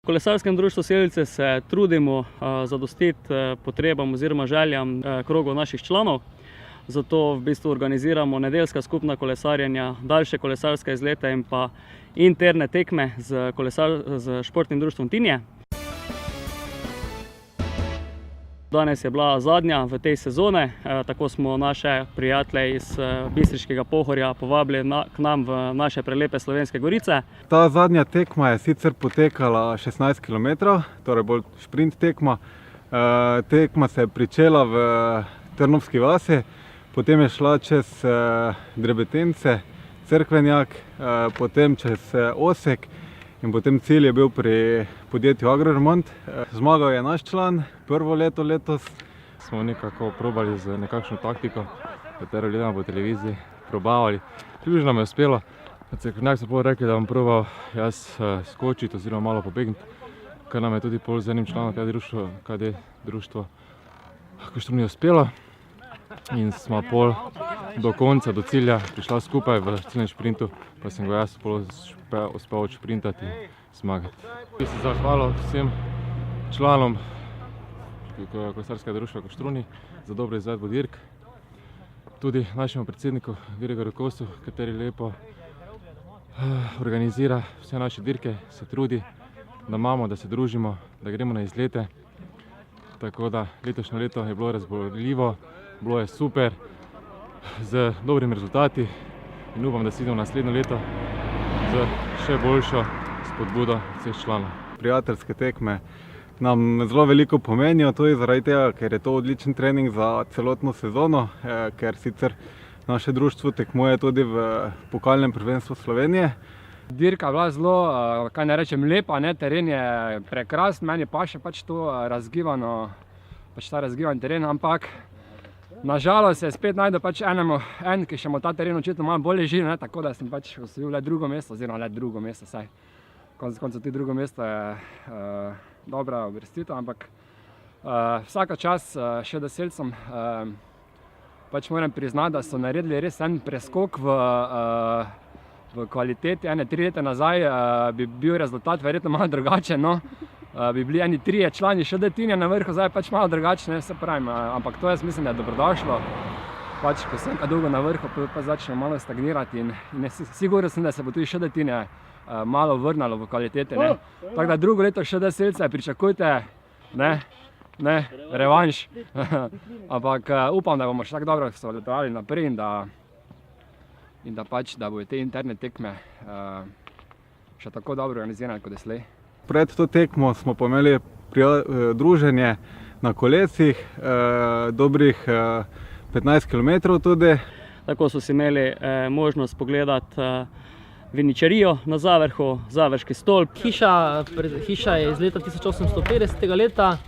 Kolesarskem društvu Selce se trudimo zadostiti potrebam oziroma željam krogov naših članov. Zato v bistvu organiziramo nedeljska skupna kolesarjenja, daljše kolesarske izlete in pa interne tekme z športnim društvom Tinje. Danes je bila zadnja v tej sezone, tako smo naše prijatelje iz Bistriškega Pohorja povabili k nam v naše prelepe Slovenske Gorice. Ta zadnja tekma je sicer potekala 16 km, torej bolj šprint tekma. Tekma se je pričela v Trnovski vasi, potem je šla čez Drebetence, Cerkvenjak, potem čez Osek in potem cilj je bil pri podjetju Agroremont. Zmagal je naš član, prvo leto letos. Smo nekako probali z nekakšno taktiko, katero gledamo po televiziji, probavali. Približno nam je uspelo. Cerkvenjak so potem rekli, da bom probal jaz skočiti oziroma malo pobegniti, kar nam je tudi pol z enim članom KD društvo Koštruni uspelo. In smo pol do konca, do cilja prišla skupaj v ciljnem šprintu, pa sem ga jaz pol uspel odšprintati in zmagati. Bi se zahvalil vsem članom Kolesarskega društva Koštruni za dobro izvedbo dirk. Tudi našemu predsedniku Gregorju Kosu, kateri lepo organizira vse naše dirke, se trudi, da imamo, da se družimo, da gremo na izlete. Tako da letošnje leto je bilo razborljivo, bilo je super, z dobrimi rezultati in upam, da se idemo naslednje leto z še boljšo spodbudo vseh članov. Prijateljske tekme nam zelo veliko pomenijo, tudi zaradi tega, ker je to odličen trening za celotno sezono, ker sicer naše društvo tekmuje tudi v pokalnem prvenstvu Slovenije. Dirka je bila zelo, kaj ne rečem, lepa, teren je prekrasen, meni pa še to razgibano, ta razgiban teren, ampak nažalost se spet najde en, ki še mu ta teren očitno malo bolje leži, tako da sem osvojil le drugo mesto, oziroma le drugo mesto, saj konec koncev tudi drugo mesto je dobra uvrstitev, ampak vsaka čast še Selcem. Moram priznati, da so naredili res en preskok v kvaliteti. 3 leta nazaj bi bil rezultat verjetno malo drugačen, bi bili eni 3 člani še Tinje na vrhu, zdaj malo drugačne, se pravim, ampak to jaz mislim, da je dobrodošlo. Ko sem dolgo na vrhu, pa začne malo stagnirati in sigurno sem, da se bo tudi še Tinje malo vrnalo v kvalitete. Tako da drugo leto še Selce pričakujte, revanš, ampak upam, da bomo še tako dobro sodelovali naprej in da bodo te interne tekme še tako dobro organizirane kot doslej. Pred to tekmo smo pa imeli druženje na kolesih, dobrih 15 km tudi. Tako so si imeli možnost pogledati viničarijo na Zavrhu, Završki stolp. Hiša je iz leta 1850. leta.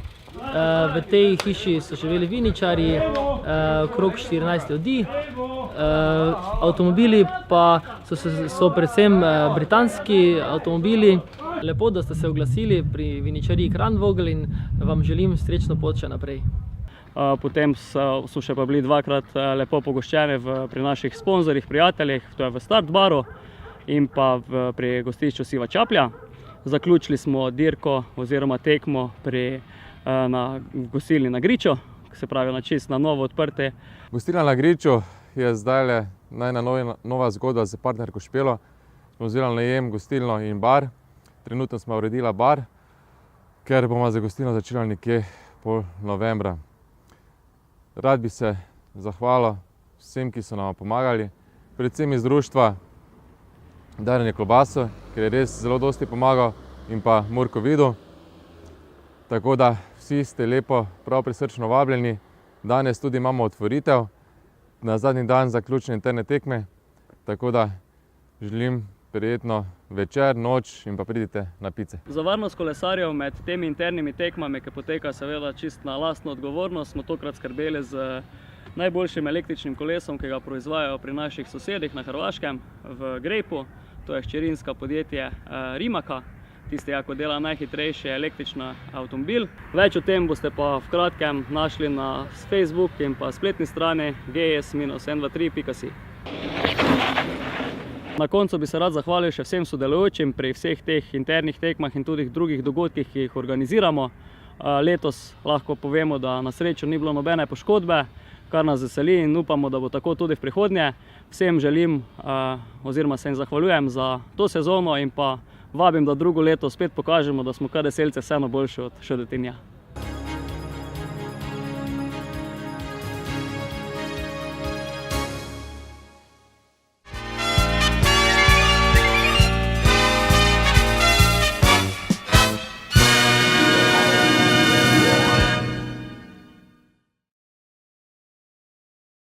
V tej hiši so živeli viničarji, okrog 14 ljudi. Avtomobili pa so predvsem britanski avtomobili. Lepo, da ste se oglasili pri viničariji Kranvogel in vam želim srečno pot še naprej. Potem so še pa bili dvakrat lepo pogoščeni pri naših sponzorjih, prijateljih, to je v Start baru in pa pri gostišču Siva Čaplja. Zaključili smo dirko oziroma tekmo na gostilni na Griču, se pravi na čisto novo odprte. Gostilna na Griču je zdaj nova zgodba z partnerko Špelo. Smo vzeli najem gostilno in bar. Trenutno smo uredila bar, ker bomo za gostilno začeli nekje pol novembra. Rad bi se zahvalil vsem, ki so nam pomagali, predvsem iz društva Darjanje Klobaso, ker je res zelo dosti pomagal, in pa Murko Vidu. Tako da vsi ste lepo, prav prisrčno vabljeni. Danes tudi imamo otvoritev, na zadnji dan zaključne interne tekme, tako da želim prijetno večer, noč in pa pridite na pice. Za varnost kolesarjev med temi internimi tekmami, ki poteka seveda čisto na lastno odgovornost, smo tokrat skrbeli z najboljšim električnim kolesom, ki ga proizvajajo pri naših sosedih na Hrvaškem, v Grejpu. To je hčerinsko podjetje Rimaka, tisti, ki dela najhitrejši električni avtomobil. Več o tem boste pa v kratkem našli na Facebook in pa spletni strani gs-123.si. Na koncu bi se rad zahvalil še vsem sodelujočim pri vseh teh internih tekmah in tudi drugih dogodkih, ki jih organiziramo. Letos lahko povemo, da na srečo ni bilo nobene poškodbe, kar nas veseli in upamo, da bo tako tudi v prihodnje. Vsem želim oziroma se jim zahvaljujem za to sezono in pa vabim, da drugo leto spet pokažemo, da smo KD Selce vseeno boljši od Šodetinja.